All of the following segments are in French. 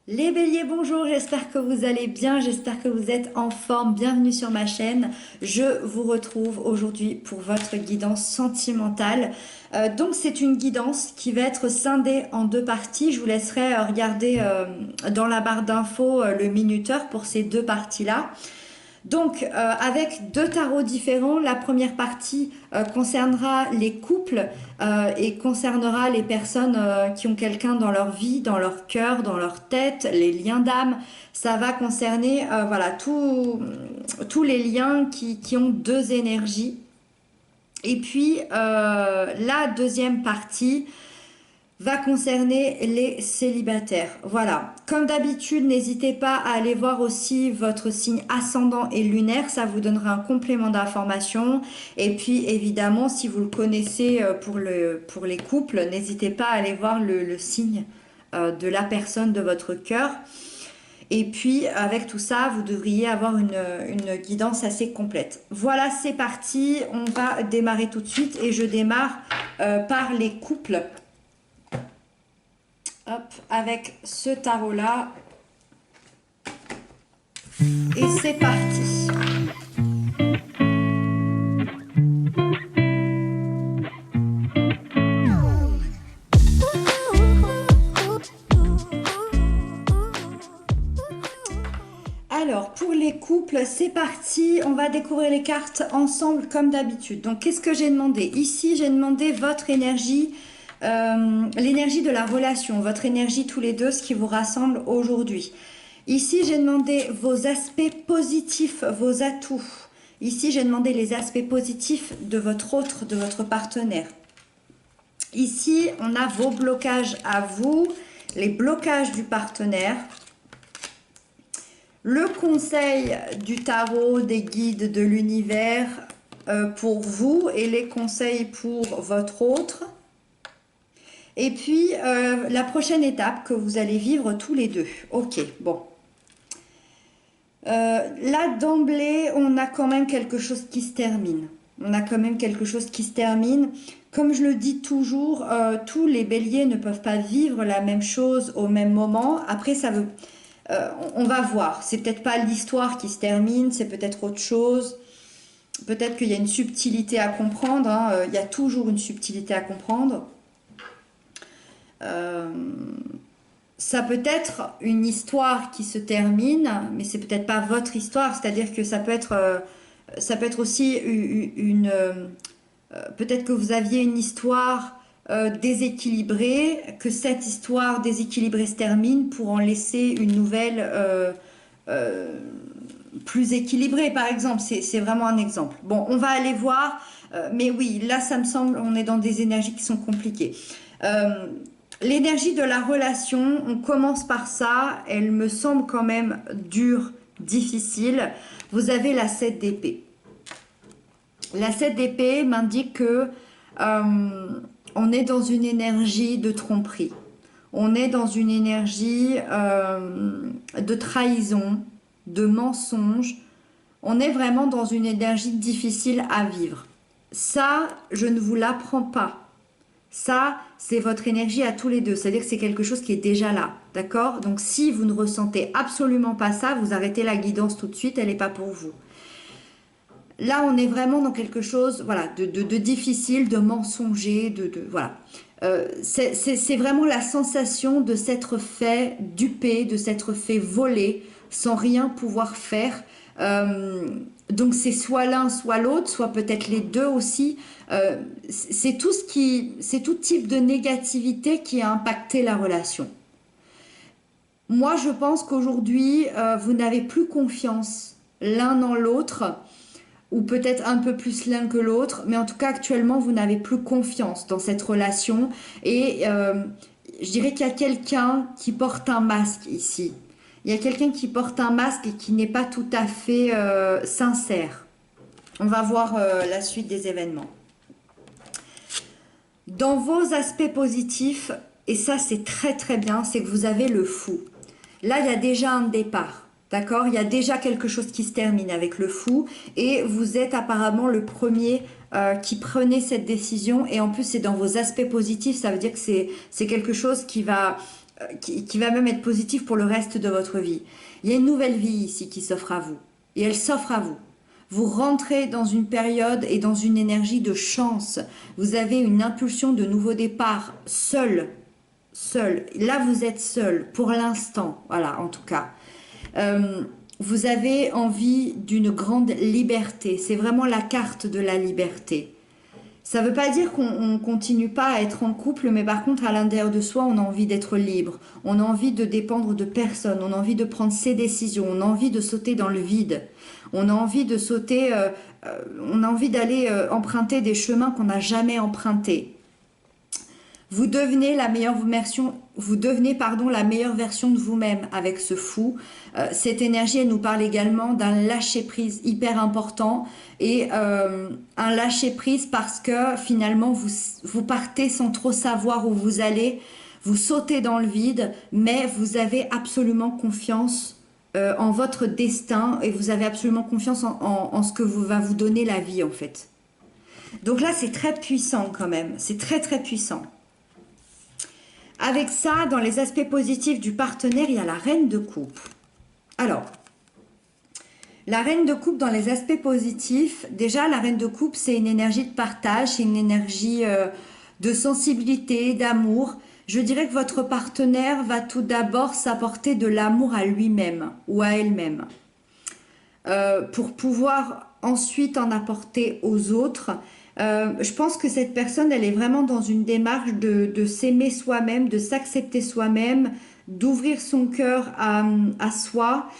Les béliers, bonjour, j'espère que vous allez bien, j'espère que vous êtes en forme, bienvenue sur ma chaîne. Je vous retrouve aujourd'hui pour votre guidance sentimentale. Donc c'est une guidance qui va être scindée en deux parties. Je vous laisserai regarder dans la barre d'infos le minuteur pour ces deux parties-là. Donc, avec deux tarots différents, la première partie concernera les couples et concernera les personnes qui ont quelqu'un dans leur vie, dans leur cœur, dans leur tête, les liens d'âme. Ça va concerner voilà, tous les liens qui ont deux énergies. Et puis, la deuxième partie va concerner les célibataires. Voilà. Comme d'habitude, n'hésitez pas à aller voir aussi votre signe ascendant et lunaire. Ça vous donnera un complément d'information. Et puis, évidemment, si vous le connaissez pour les couples, n'hésitez pas à aller voir le signe de la personne de votre cœur. Et puis, avec tout ça, vous devriez avoir une guidance assez complète. Voilà, c'est parti. On va démarrer tout de suite. Et je démarre par les couples. Hop, avec ce tarot-là. Et c'est parti. Alors, pour les couples, c'est parti. On va découvrir les cartes ensemble comme d'habitude. Donc, qu'est-ce que j'ai demandé? Ici, j'ai demandé votre énergie, l'énergie de la relation, votre énergie tous les deux, ce qui vous rassemble aujourd'hui. Ici, j'ai demandé vos aspects positifs, vos atouts. Ici, j'ai demandé les aspects positifs de votre autre, de votre partenaire. Ici, on a vos blocages à vous, les blocages du partenaire. Le conseil du tarot, des guides de l'univers pour vous et les conseils pour votre autre. Et puis, la prochaine étape que vous allez vivre tous les deux. Ok, bon. Là, d'emblée, on a quand même quelque chose qui se termine. On a quand même quelque chose qui se termine. Comme je le dis toujours, tous les béliers ne peuvent pas vivre la même chose au même moment. Après, ça veut... on va voir. C'est peut-être pas l'histoire qui se termine, c'est peut-être autre chose. Peut-être qu'il y a une subtilité à comprendre. Hein. Il y a toujours une subtilité à comprendre. Ça peut être une histoire qui se termine, mais c'est peut-être pas votre histoire. C'est-à-dire que ça peut être aussi peut-être que vous aviez une histoire déséquilibrée, que cette histoire déséquilibrée se termine pour en laisser une nouvelle plus équilibrée, par exemple. C'est vraiment un exemple. Bon, on va aller voir, mais oui, là, ça me semble, on est dans des énergies qui sont compliquées. L'énergie de la relation, on commence par ça, elle me semble quand même dure, difficile. Vous avez la 7 d'épée. La 7 d'épée m'indique que on est dans une énergie de tromperie. On est dans une énergie de trahison, de mensonge. On est vraiment dans une énergie difficile à vivre. Ça, je ne vous l'apprends pas. Ça, c'est votre énergie à tous les deux. C'est-à-dire que c'est quelque chose qui est déjà là. D'accord? Donc, si vous ne ressentez absolument pas ça, vous arrêtez la guidance tout de suite. Elle n'est pas pour vous. Là, on est vraiment dans quelque chose voilà, de difficile, de mensonger. Voilà. C'est vraiment la sensation de s'être fait duper, de s'être fait voler sans rien pouvoir faire. Donc c'est soit l'un, soit l'autre, soit peut-être les deux aussi. C'est tout type de négativité qui a impacté la relation. Moi, je pense qu'aujourd'hui, vous n'avez plus confiance l'un dans l'autre, ou peut-être un peu plus l'un que l'autre, mais en tout cas, actuellement, vous n'avez plus confiance dans cette relation. Et je dirais qu'il y a quelqu'un qui porte un masque ici. Il y a quelqu'un qui porte un masque et qui n'est pas tout à fait sincère. On va voir la suite des événements. Dans vos aspects positifs, et ça c'est très très bien, c'est que vous avez le fou. Là, il y a déjà un départ. D'accord? Il y a déjà quelque chose qui se termine avec le fou et vous êtes apparemment le premier qui prenait cette décision et en plus c'est dans vos aspects positifs, ça veut dire que c'est quelque chose qui va qui va même être positif pour le reste de votre vie. Il y a une nouvelle vie ici qui s'offre à vous. Et elle s'offre à vous. Vous rentrez dans une période et dans une énergie de chance. Vous avez une impulsion de nouveau départ, seul. Seul. Là, vous êtes seul, pour l'instant. Voilà, en tout cas. Vous avez envie d'une grande liberté. C'est vraiment la carte de la liberté. Ça ne veut pas dire qu'on ne continue pas à être en couple, mais par contre, à l'intérieur de soi, on a envie d'être libre. On a envie de dépendre de personne. On a envie de prendre ses décisions. On a envie de sauter dans le vide. On a envie de sauter, on a envie d'aller emprunter des chemins qu'on n'a jamais empruntés. Vous devenez la meilleure version, la meilleure version de vous-même avec ce fou. Cette énergie, elle nous parle également d'un lâcher-prise hyper important et un lâcher-prise parce que finalement, vous partez sans trop savoir où vous allez, vous sautez dans le vide, mais vous avez absolument confiance en votre destin et vous avez absolument confiance en ce que va vous donner la vie en fait. Donc là, c'est très puissant quand même, c'est très très puissant. Avec ça, dans les aspects positifs du partenaire, il y a la reine de coupe. Alors, la reine de coupe dans les aspects positifs, déjà la reine de coupe, c'est une énergie de partage, c'est une énergie de sensibilité, d'amour. Je dirais que votre partenaire va tout d'abord s'apporter de l'amour à lui-même ou à elle-même pour pouvoir ensuite en apporter aux autres. Je pense que cette personne, elle est vraiment dans une démarche de s'aimer soi-même, de s'accepter soi-même, d'ouvrir son cœur à soi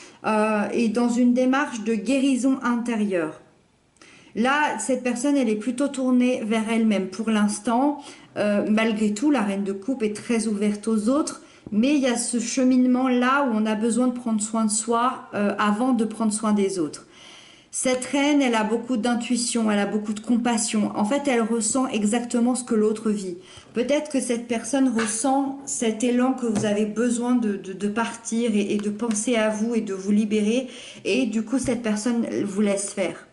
et dans une démarche de guérison intérieure. Là, cette personne, elle est plutôt tournée vers elle-même pour l'instant. Malgré tout, la reine de coupe est très ouverte aux autres, mais il y a ce cheminement-là où on a besoin de prendre soin de soi avant de prendre soin des autres. Cette reine, elle a beaucoup d'intuition, elle a beaucoup de compassion. En fait, elle ressent exactement ce que l'autre vit. Peut-être que cette personne ressent cet élan que vous avez besoin de partir et de penser à vous et de vous libérer. Et du coup, cette personne vous laisse faire.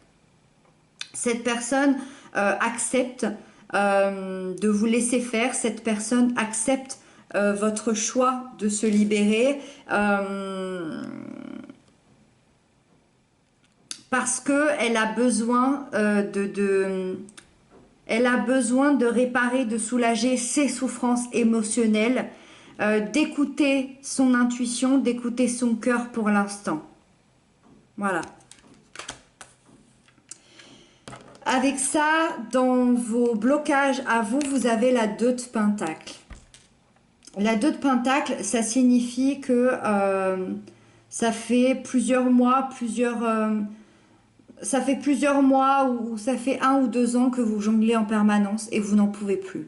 Cette personne accepte de vous laisser faire. Cette personne accepte votre choix de se libérer. Parce qu'elle a besoin elle a besoin de réparer, de soulager ses souffrances émotionnelles, d'écouter son intuition, d'écouter son cœur pour l'instant. Voilà. Avec ça, dans vos blocages à vous, vous avez la 2 de Pentacle. La 2 de Pentacle, ça signifie que ça fait plusieurs mois, ça fait plusieurs mois ou ça fait 1 ou 2 ans que vous jonglez en permanence et vous n'en pouvez plus.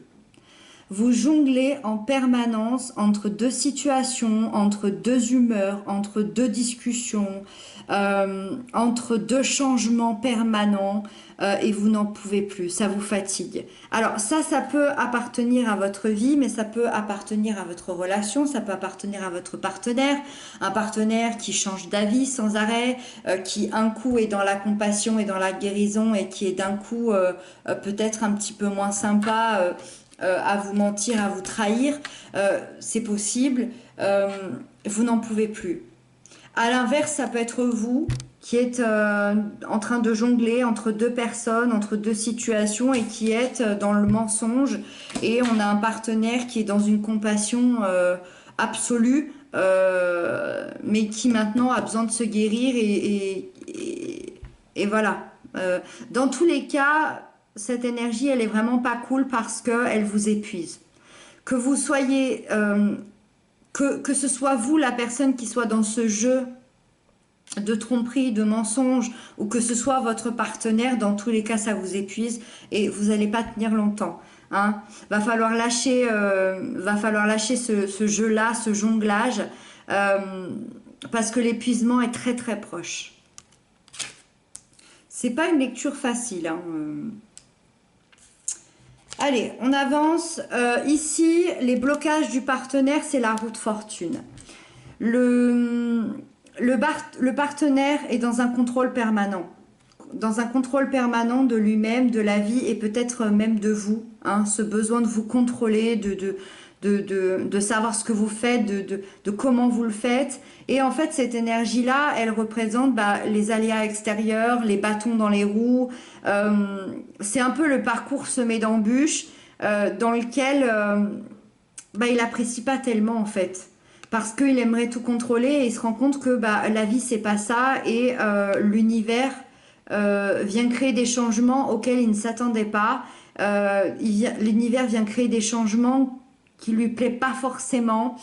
Vous jonglez en permanence entre 2 situations, entre 2 humeurs, entre 2 discussions, entre 2 changements permanents et vous n'en pouvez plus, ça vous fatigue. Alors ça peut appartenir à votre vie, mais ça peut appartenir à votre relation, ça peut appartenir à votre partenaire, un partenaire qui change d'avis sans arrêt, qui un coup est dans la compassion et dans la guérison et qui est d'un coup peut-être un petit peu moins sympa, à vous mentir, à vous trahir, c'est possible, vous n'en pouvez plus. À l'inverse, ça peut être vous qui êtes en train de jongler entre 2 personnes, entre 2 situations et qui êtes dans le mensonge et on a un partenaire qui est dans une compassion absolue mais qui maintenant a besoin de se guérir et voilà. Dans tous les cas, cette énergie, elle est vraiment pas cool parce qu'elle vous épuise. Que vous soyez, que ce soit vous la personne qui soit dans ce jeu de tromperie, de mensonge, ou que ce soit votre partenaire, dans tous les cas, ça vous épuise et vous n'allez pas tenir longtemps. Hein. Va falloir lâcher ce jeu-là, ce jonglage, parce que l'épuisement est très très proche. C'est pas une lecture facile. Hein. Allez, on avance. Ici, les blocages du partenaire, c'est la roue de fortune. Le partenaire est dans un contrôle permanent. Dans un contrôle permanent de lui-même, de la vie et peut-être même de vous. hein, ce besoin de vous contrôler, de savoir ce que vous faites, de comment vous le faites. Et en fait, cette énergie-là, elle représente les aléas extérieurs, les bâtons dans les roues. C'est un peu le parcours semé d'embûches dans lequel il n'apprécie pas tellement en fait. Parce qu'il aimerait tout contrôler et il se rend compte que la vie, c'est pas ça et l'univers vient créer des changements auxquels il ne s'attendait pas. L'univers vient créer des changements qui lui plaît pas forcément.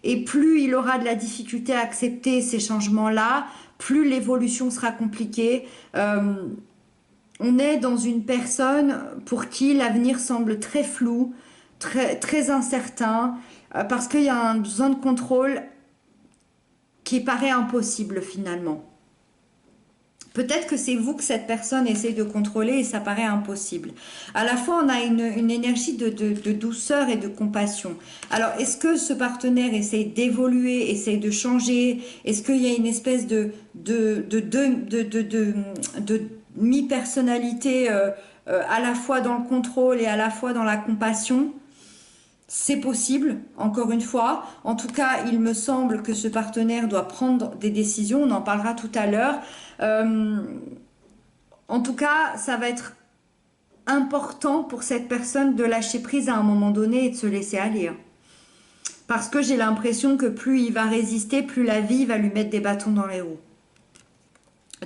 Et plus il aura de la difficulté à accepter ces changements-là, plus l'évolution sera compliquée. On est dans une personne pour qui l'avenir semble très flou, très incertain, parce qu'il y a un besoin de contrôle qui paraît impossible finalement. Peut-être que c'est vous que cette personne essaie de contrôler et ça paraît impossible. À la fois, on a une énergie de douceur et de compassion. Alors, est-ce que ce partenaire essaie d'évoluer, essaie de changer? Est-ce qu'il y a une espèce de mi-personnalité à la fois dans le contrôle et à la fois dans la compassion? C'est possible, encore une fois. En tout cas, il me semble que ce partenaire doit prendre des décisions. On en parlera tout à l'heure. En tout cas, ça va être important pour cette personne de lâcher prise à un moment donné et de se laisser aller. Parce que j'ai l'impression que plus il va résister, plus la vie va lui mettre des bâtons dans les roues.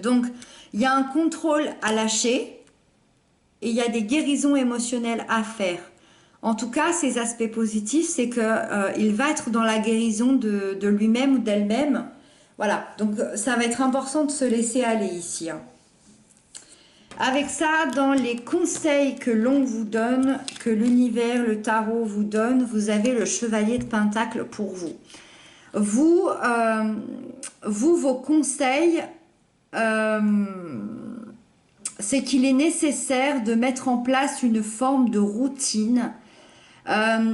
Donc, il y a un contrôle à lâcher et il y a des guérisons émotionnelles à faire. En tout cas, ses aspects positifs, c'est qu'il va être dans la guérison de lui-même ou d'elle-même. Voilà, donc ça va être important de se laisser aller ici. Avec ça, dans les conseils que l'on vous donne, que l'univers, le tarot vous donne, vous avez le chevalier de Pentacle pour vous. Vos conseils, c'est qu'il est nécessaire de mettre en place une forme de routine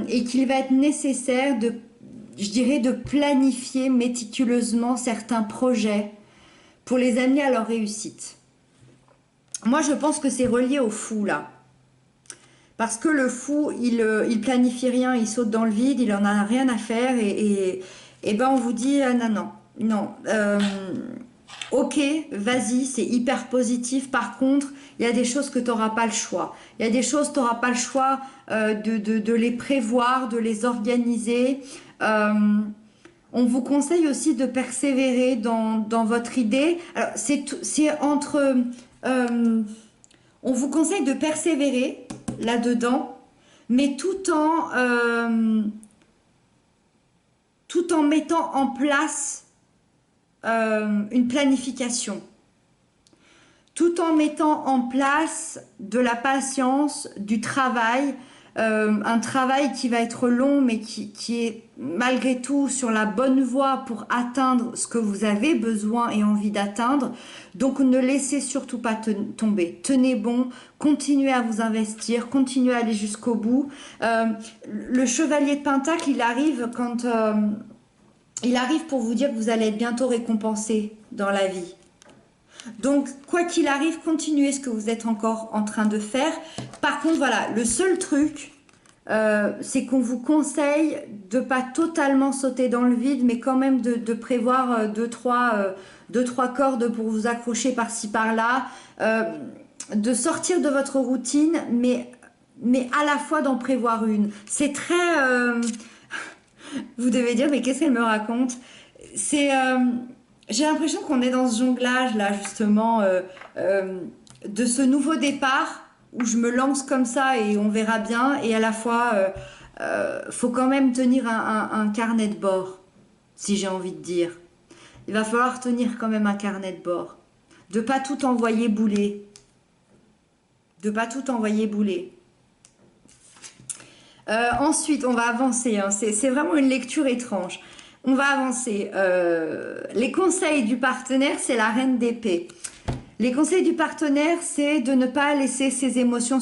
et qu'il va être nécessaire de planifier méticuleusement certains projets pour les amener à leur réussite. Moi, je pense que c'est relié au fou, là. Parce que le fou, il planifie rien, il saute dans le vide, il en a rien à faire et on vous dit non. Ok, vas-y, c'est hyper positif. Par contre, il y a des choses que tu n'auras pas le choix. Il y a des choses, tu n'auras pas le choix de les prévoir, de les organiser. On vous conseille aussi de persévérer dans votre idée. Alors, on vous conseille de persévérer là-dedans, mais tout en mettant en place une planification, tout en mettant en place de la patience, du travail, un travail qui va être long mais qui est malgré tout sur la bonne voie pour atteindre ce que vous avez besoin et envie d'atteindre. Donc ne laissez surtout pas tomber, tenez bon, continuez à vous investir, continuez à aller jusqu'au bout. Le chevalier de Pentacle, il arrive pour vous dire que vous allez être bientôt récompensé dans la vie. Donc, quoi qu'il arrive, continuez ce que vous êtes encore en train de faire. Par contre, voilà, le seul truc, c'est qu'on vous conseille de ne pas totalement sauter dans le vide, mais quand même de prévoir deux, trois cordes pour vous accrocher par-ci, par-là, de sortir de votre routine, mais à la fois d'en prévoir une. C'est très... vous devez dire, mais qu'est-ce qu'elle me raconte? J'ai l'impression qu'on est dans ce jonglage là justement de ce nouveau départ où je me lance comme ça et on verra bien et à la fois faut quand même tenir un carnet de bord, si j'ai envie de dire. Il va falloir tenir quand même un carnet de bord, de pas tout envoyer bouler, ensuite on va avancer, hein. C'est vraiment une lecture étrange. On va avancer. Les conseils du partenaire, c'est la reine d'épée. Les conseils du partenaire, c'est de ne pas laisser ses émotions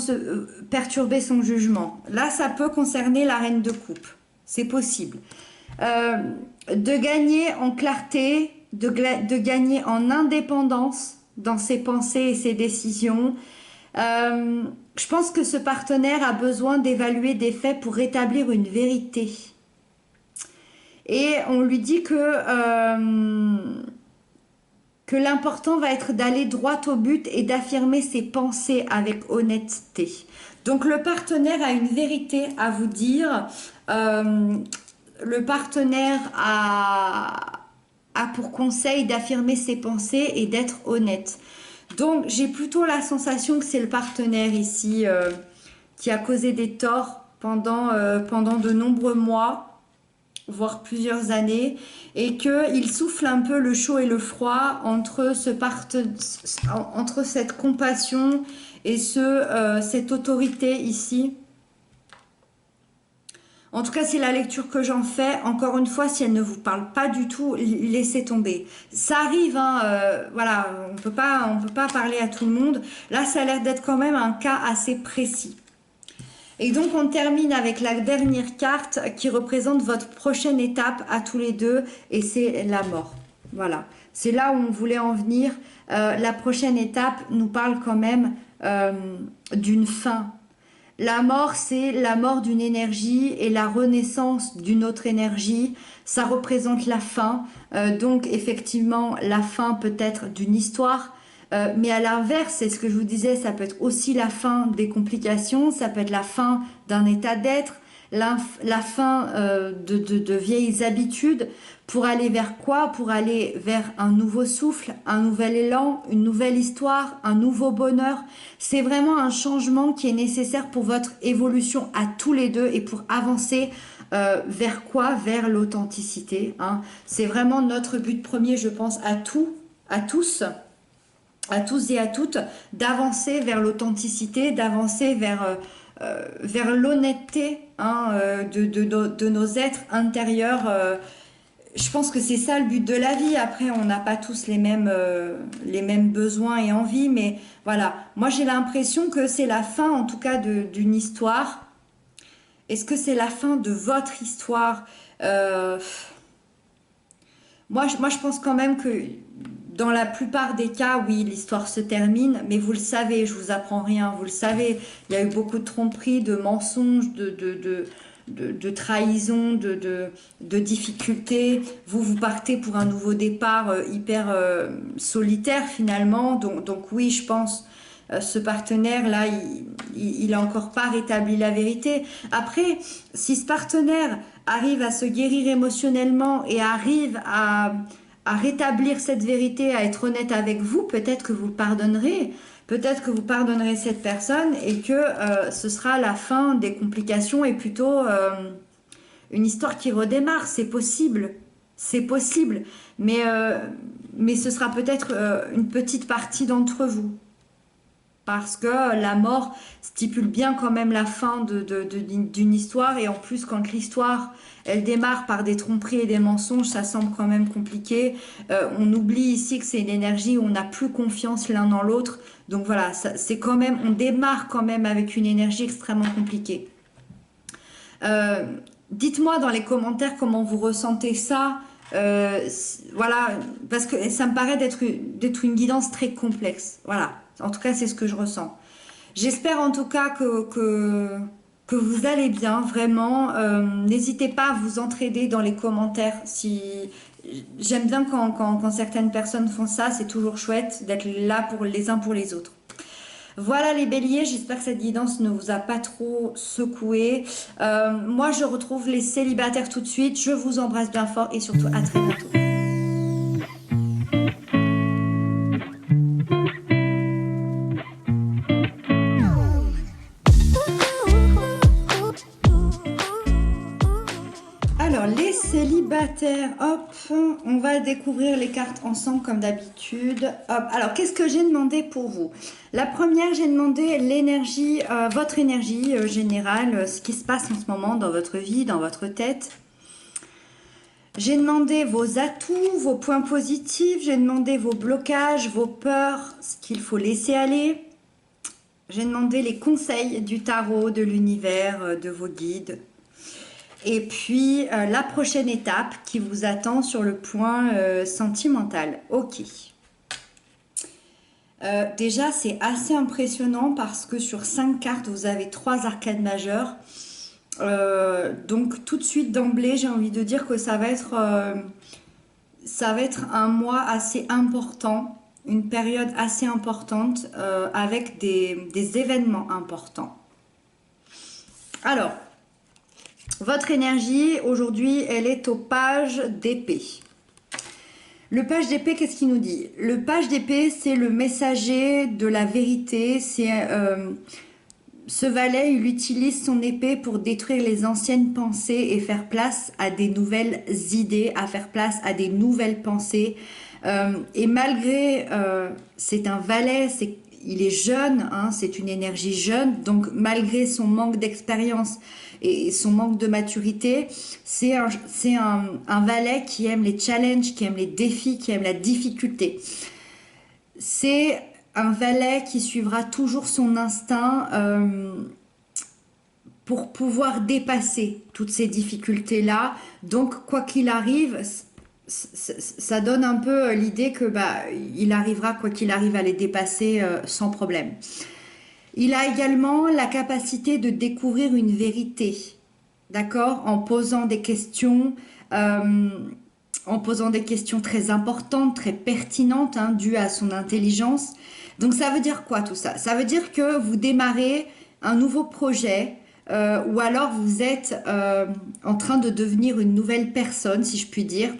perturber son jugement. Là, ça peut concerner la reine de coupe. C'est possible. De gagner en clarté, de gagner en indépendance dans ses pensées et ses décisions. Je pense que ce partenaire a besoin d'évaluer des faits pour rétablir une vérité. Et on lui dit que l'important va être d'aller droit au but et d'affirmer ses pensées avec honnêteté. Donc le partenaire a une vérité à vous dire. Le partenaire a pour conseil d'affirmer ses pensées et d'être honnête. Donc j'ai plutôt la sensation que c'est le partenaire ici qui a causé des torts pendant de nombreux mois, voire plusieurs années, et qu'il souffle un peu le chaud et le froid entre cette compassion et cette autorité ici. En tout cas, c'est la lecture que j'en fais. Encore une fois, si elle ne vous parle pas du tout, laissez tomber. Ça arrive, hein, voilà, on peut pas parler à tout le monde. Là, ça a l'air d'être quand même un cas assez précis. Et donc, on termine avec la dernière carte qui représente votre prochaine étape à tous les deux, et c'est la mort. Voilà, c'est là où on voulait en venir. La prochaine étape nous parle quand même d'une fin. La mort, c'est la mort d'une énergie et la renaissance d'une autre énergie. Ça représente la fin. Donc, effectivement, la fin peut-être d'une histoire. Mais à l'inverse, c'est ce que je vous disais, ça peut être aussi la fin des complications, ça peut être la fin d'un état d'être, la fin de vieilles habitudes, pour aller vers quoi? Pour aller vers un nouveau souffle, un nouvel élan, une nouvelle histoire, un nouveau bonheur. C'est vraiment un changement qui est nécessaire pour votre évolution à tous les deux et pour avancer vers quoi? Vers l'authenticité. Hein. C'est vraiment notre but premier, je pense, à tous et à toutes, d'avancer vers l'authenticité, d'avancer vers l'honnêteté hein, de nos êtres intérieurs. Je pense que c'est ça le but de la vie. Après, on n'a pas tous les mêmes besoins et envies, mais voilà. Moi, j'ai l'impression que c'est la fin, en tout cas, d'une histoire. Est-ce que c'est la fin de votre histoire? Moi, je pense quand même que dans la plupart des cas, oui, l'histoire se termine, mais vous le savez, je vous apprends rien, vous le savez, il y a eu beaucoup de tromperies, de mensonges, de trahison, de difficultés. Vous partez pour un nouveau départ hyper solitaire finalement. Donc oui, je pense, ce partenaire-là, il a encore pas rétabli la vérité. Après, si ce partenaire arrive à se guérir émotionnellement et arrive à rétablir cette vérité, à être honnête avec vous, peut-être que vous le pardonnerez. Peut-être que vous pardonnerez cette personne et que ce sera la fin des complications et plutôt une histoire qui redémarre. C'est possible. C'est possible. Mais ce sera peut-être une petite partie d'entre vous. Parce que la mort stipule bien quand même la fin d'une histoire. Et en plus, quand l'histoire, elle démarre par des tromperies et des mensonges, ça semble quand même compliqué. On oublie ici que c'est une énergie où on n'a plus confiance l'un dans l'autre. Donc voilà, c'est quand même, on démarre quand même avec une énergie extrêmement compliquée. Dites-moi dans les commentaires comment vous ressentez ça. Voilà, parce que ça me paraît d'être une guidance très complexe. Voilà, en tout cas, c'est ce que je ressens. J'espère en tout cas que vous allez bien, vraiment. N'hésitez pas à vous entraider dans les commentaires. J'aime bien quand certaines personnes font ça, c'est toujours chouette d'être là pour les uns pour les autres. Voilà les béliers, j'espère que cette guidance ne vous a pas trop secoué. Moi, je retrouve les célibataires tout de suite. Je vous embrasse bien fort et surtout à très bientôt. Alors, les célibataires, hop, on va découvrir les cartes ensemble comme d'habitude. Hop, alors qu'est-ce que j'ai demandé pour vous? La première, j'ai demandé l'énergie, votre énergie générale, ce qui se passe en ce moment dans votre vie, dans votre tête. J'ai demandé vos atouts, vos points positifs, j'ai demandé vos blocages, vos peurs, ce qu'il faut laisser aller. J'ai demandé les conseils du tarot, de l'univers, de vos guides. Et puis, la prochaine étape qui vous attend sur le point sentimental. Ok. Déjà, c'est assez impressionnant parce que sur 5 cartes, vous avez 3 arcades majeures. Donc tout de suite d'emblée, j'ai envie de dire que ça va être un mois assez important, une période assez importante avec des événements importants. Alors, votre énergie aujourd'hui, elle est au page d'épée. Le page d'épée, qu'est-ce qu'il nous dit? Le page d'épée, c'est le messager de la vérité. Ce valet, il utilise son épée pour détruire les anciennes pensées et faire place à des nouvelles idées, à faire place à des nouvelles pensées. Et malgré, c'est un valet, il est jeune, hein, c'est une énergie jeune, donc malgré son manque d'expérience et son manque de maturité, c'est un valet qui aime les challenges, qui aime les défis, qui aime la difficulté. C'est un valet qui suivra toujours son instinct pour pouvoir dépasser toutes ces difficultés-là. Donc, quoi qu'il arrive, ça donne un peu l'idée que il arrivera, quoi qu'il arrive, à les dépasser sans problème. Il a également la capacité de découvrir une vérité, d'accord, en posant des questions très importantes, très pertinentes, hein, dues à son intelligence. Donc ça veut dire quoi tout ça? Ça veut dire que vous démarrez un nouveau projet ou alors vous êtes en train de devenir une nouvelle personne, si je puis dire,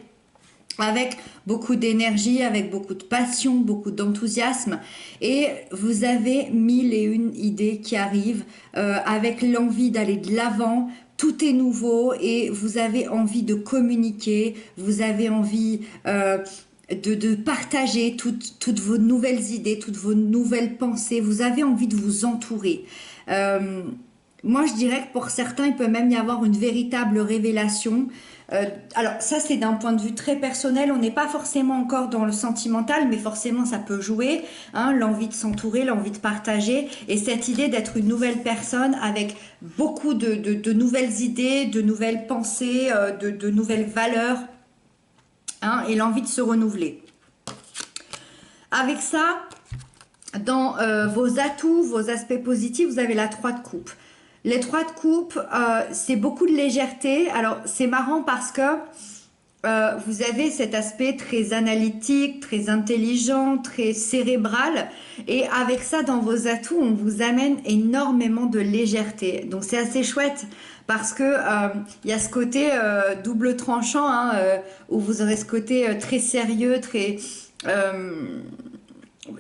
avec beaucoup d'énergie, avec beaucoup de passion, beaucoup d'enthousiasme, et vous avez 1001 idées qui arrivent avec l'envie d'aller de l'avant. Tout est nouveau et vous avez envie de communiquer, vous avez envie de partager toutes vos nouvelles idées, toutes vos nouvelles pensées, vous avez envie de vous entourer. Euh, Moi, je dirais que pour certains, il peut même y avoir une véritable révélation. Alors, ça, c'est d'un point de vue très personnel. On n'est pas forcément encore dans le sentimental, mais forcément, ça peut jouer. Hein, l'envie de s'entourer, l'envie de partager. Et cette idée d'être une nouvelle personne avec beaucoup de nouvelles idées, de nouvelles pensées, de nouvelles valeurs. Hein, et l'envie de se renouveler. Avec ça, dans vos atouts, vos aspects positifs, vous avez la 3 de coupe. Les 3 de coupe, c'est beaucoup de légèreté. Alors, c'est marrant parce que vous avez cet aspect très analytique, très intelligent, très cérébral. Et avec ça, dans vos atouts, on vous amène énormément de légèreté. Donc, c'est assez chouette parce que y a ce côté double tranchant, hein, où vous aurez ce côté très sérieux, très...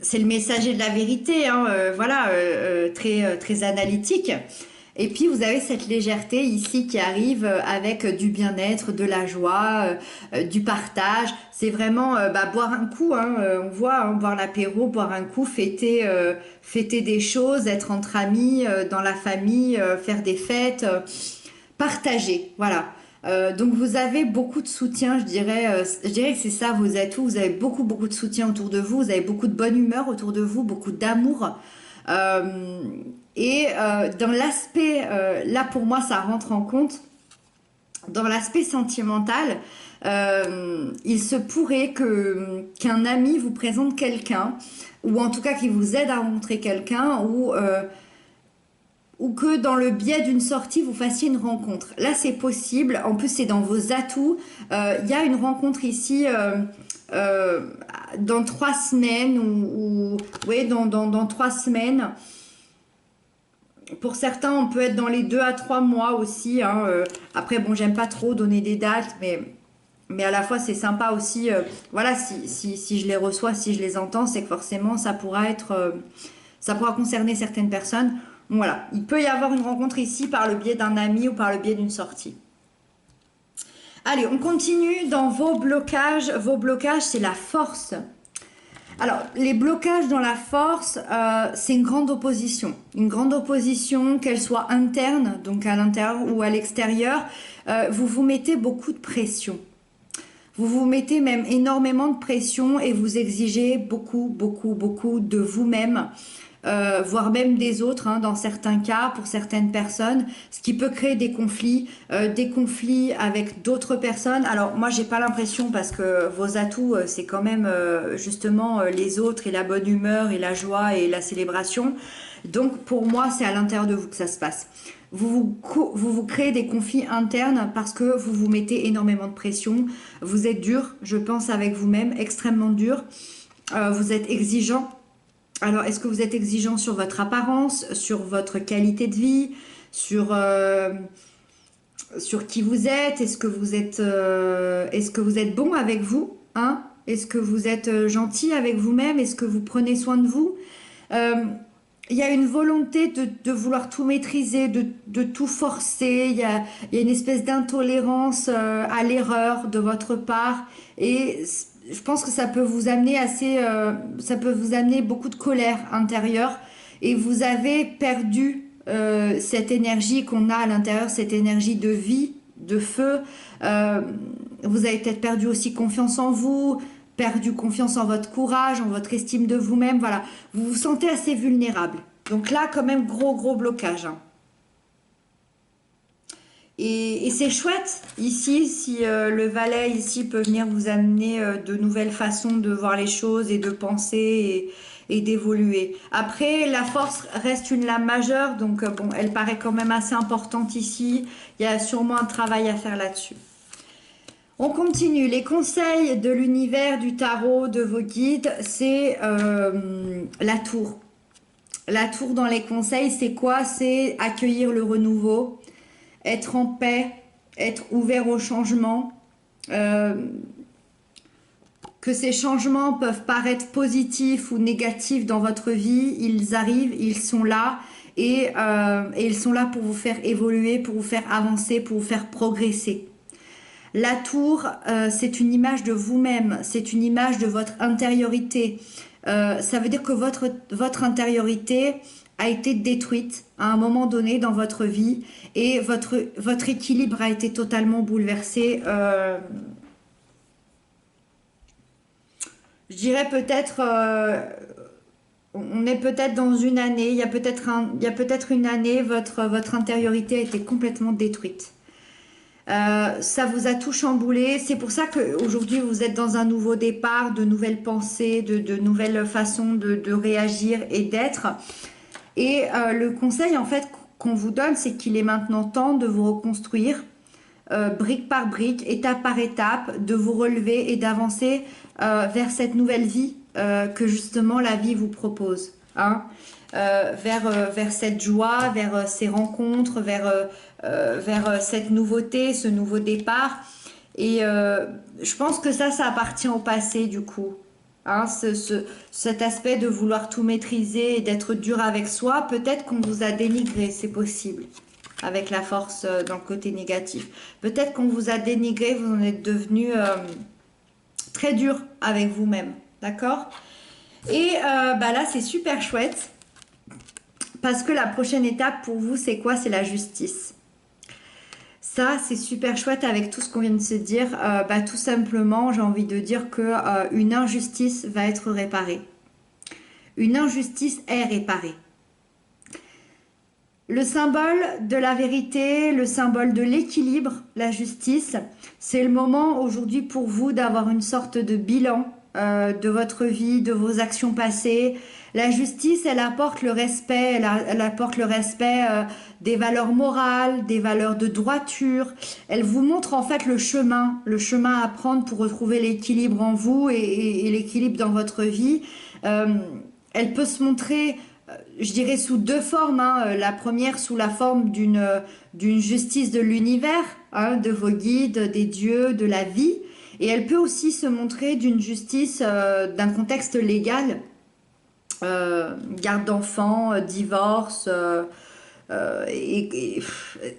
c'est le messager de la vérité, hein, voilà, très analytique. Et puis vous avez cette légèreté ici qui arrive avec du bien-être, de la joie, du partage. C'est vraiment boire un coup, hein, on voit, hein, boire l'apéro, boire un coup, fêter des choses, être entre amis, dans la famille, faire des fêtes, partager, voilà. Donc vous avez beaucoup de soutien, je dirais que c'est ça vos atouts. Vous avez beaucoup de soutien autour de vous, vous avez beaucoup de bonne humeur autour de vous, beaucoup d'amour. Dans l'aspect, là pour moi ça rentre en compte, dans l'aspect sentimental, il se pourrait qu'un ami vous présente quelqu'un, ou en tout cas qu'il vous aide à rencontrer quelqu'un, ou que dans le biais d'une sortie, vous fassiez une rencontre. Là, c'est possible. En plus, c'est dans vos atouts. Il y a une rencontre ici dans 3 semaines ouais, dans 3 semaines. Pour certains, on peut être dans les 2 à 3 mois aussi. Hein. Après, bon, j'aime pas trop donner des dates, mais à la fois, c'est sympa aussi. Voilà, si je les reçois, si je les entends, c'est que forcément, ça pourra concerner certaines personnes. Voilà, il peut y avoir une rencontre ici par le biais d'un ami ou par le biais d'une sortie. Allez, on continue dans vos blocages. Vos blocages, c'est la force. Alors, les blocages dans la force, c'est une grande opposition. Une grande opposition, qu'elle soit interne, donc à l'intérieur ou à l'extérieur. Vous vous mettez beaucoup de pression. Vous vous mettez même énormément de pression et vous exigez beaucoup de vous-même. voire même des autres, hein, dans certains cas, pour certaines personnes, ce qui peut créer des conflits avec d'autres personnes. Alors moi, j'ai pas l'impression parce que vos atouts, c'est quand même justement les autres et la bonne humeur et la joie et la célébration. Donc pour moi, c'est à l'intérieur de vous que ça se passe. Vous créez des conflits internes parce que vous vous mettez énormément de pression. Vous êtes dur, je pense, avec vous-même, extrêmement dur. Vous êtes exigeant. Alors, est-ce que vous êtes exigeant sur votre apparence, sur votre qualité de vie, sur qui vous êtes? Est-ce que vous êtes bon avec vous, hein? Est-ce que vous êtes gentil avec vous-même? Est-ce que vous prenez soin de vous? Euh, il y a une volonté de vouloir tout maîtriser, de tout forcer. Il y a une espèce d'intolérance à l'erreur de votre part. Et je pense que ça peut vous amener ça peut vous amener beaucoup de colère intérieure. Et vous avez perdu cette énergie qu'on a à l'intérieur, cette énergie de vie, de feu. Euh, vous avez peut-être perdu aussi confiance en vous, perdu confiance en votre courage, en votre estime de vous-même. Voilà, vous vous sentez assez vulnérable. Donc là, quand même, gros blocage, hein. Et c'est chouette ici, si le valet ici peut venir vous amener de nouvelles façons de voir les choses et de penser et d'évoluer. Après, la force reste une lame majeure, donc bon, elle paraît quand même assez importante ici. Il y a sûrement un travail à faire là-dessus. On continue. Les conseils de l'univers, du tarot, de vos guides, c'est la tour. La tour dans les conseils, c'est quoi? C'est accueillir le renouveau, être en paix, être ouvert au changement. Euh, que ces changements peuvent paraître positifs ou négatifs dans votre vie, ils arrivent, ils sont là et ils sont là pour vous faire évoluer, pour vous faire avancer, pour vous faire progresser. La tour, c'est une image de vous-même, c'est une image de votre intériorité. Ça veut dire que votre intériorité a été détruite à un moment donné dans votre vie et votre équilibre a été totalement bouleversé. Je dirais peut-être, on est peut-être dans une année, il y a peut-être une année, votre intériorité a été complètement détruite. Ça vous a tout chamboulé. C'est pour ça qu'aujourd'hui, vous êtes dans un nouveau départ, de nouvelles pensées, de nouvelles façons de réagir et d'être. Et le conseil, en fait, qu'on vous donne, c'est qu'il est maintenant temps de vous reconstruire, brique par brique, étape par étape, de vous relever et d'avancer vers cette nouvelle vie que justement la vie vous propose, hein. Vers cette joie, vers ces rencontres, vers cette nouveauté, ce nouveau départ. Et je pense que ça appartient au passé du coup. Hein, cet aspect de vouloir tout maîtriser et d'être dur avec soi, peut-être qu'on vous a dénigré, c'est possible, avec la force dans le côté négatif. Peut-être qu'on vous a dénigré, vous en êtes devenu très dur avec vous-même, d'accord? Et bah là, c'est super chouette. Parce que la prochaine étape pour vous, c'est quoi? C'est la justice. Ça, c'est super chouette avec tout ce qu'on vient de se dire. Bah, tout simplement, j'ai envie de dire que une injustice va être réparée. Une injustice est réparée. Le symbole de la vérité, le symbole de l'équilibre, la justice, c'est le moment aujourd'hui pour vous d'avoir une sorte de bilan de votre vie, de vos actions passées. La justice, elle apporte le respect, elle apporte le respect des valeurs morales, des valeurs de droiture. Elle vous montre en fait le chemin à prendre pour retrouver l'équilibre en vous et l'équilibre dans votre vie. Elle peut se montrer, je dirais, sous deux formes, hein. La première sous la forme d'une justice de l'univers, hein, de vos guides, des dieux, de la vie. Et elle peut aussi se montrer d'une justice d'un contexte légal, garde d'enfants, divorce, et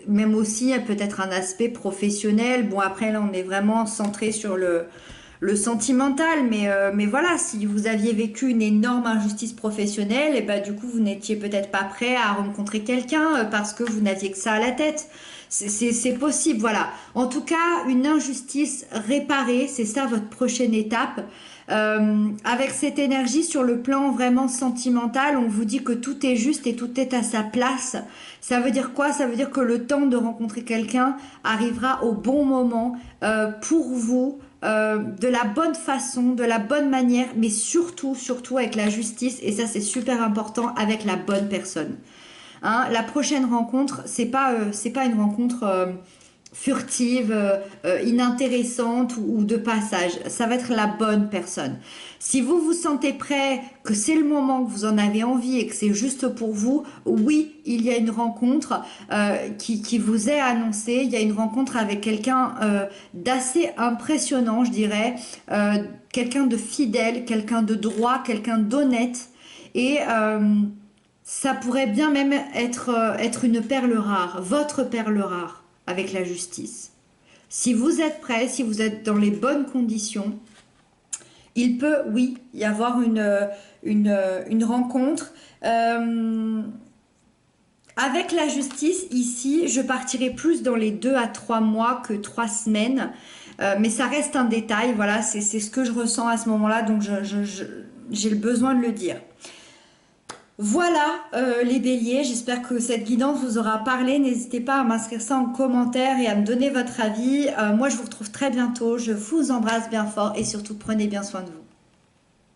même aussi peut-être un aspect professionnel. Bon, après là on est vraiment centré sur le sentimental, mais voilà, si vous aviez vécu une énorme injustice professionnelle, et bah du coup vous n'étiez peut-être pas prêt à rencontrer quelqu'un parce que vous n'aviez que ça à la tête. C'est possible, voilà. En tout cas, une injustice réparée, c'est ça votre prochaine étape. Avec cette énergie sur le plan vraiment sentimental, on vous dit que tout est juste et tout est à sa place. Ça veut dire quoi? Ça veut dire que le temps de rencontrer quelqu'un arrivera au bon moment pour vous, de la bonne façon, de la bonne manière, mais surtout, surtout avec la justice, et ça c'est super important, avec la bonne personne. Hein, la prochaine rencontre, c'est pas une rencontre furtive, inintéressante ou de passage. Ça va être la bonne personne. Si vous vous sentez prêt, que c'est le moment, que vous en avez envie et que c'est juste pour vous, oui, il y a une rencontre qui vous est annoncée. Il y a une rencontre avec quelqu'un d'assez impressionnant, je dirais. Quelqu'un de fidèle, quelqu'un de droit, quelqu'un d'honnête. Et ça pourrait bien même être une perle rare, votre perle rare avec la justice. Si vous êtes prêt, si vous êtes dans les bonnes conditions, il peut, oui, y avoir une rencontre. Avec la justice, ici, je partirai plus dans les 2 à 3 mois que 3 semaines. Mais ça reste un détail, voilà, c'est ce que je ressens à ce moment-là, donc j'ai le besoin de le dire. Voilà les béliers, j'espère que cette guidance vous aura parlé. N'hésitez pas à m'inscrire ça en commentaire et à me donner votre avis. Moi, je vous retrouve très bientôt. Je vous embrasse bien fort et surtout prenez bien soin de vous.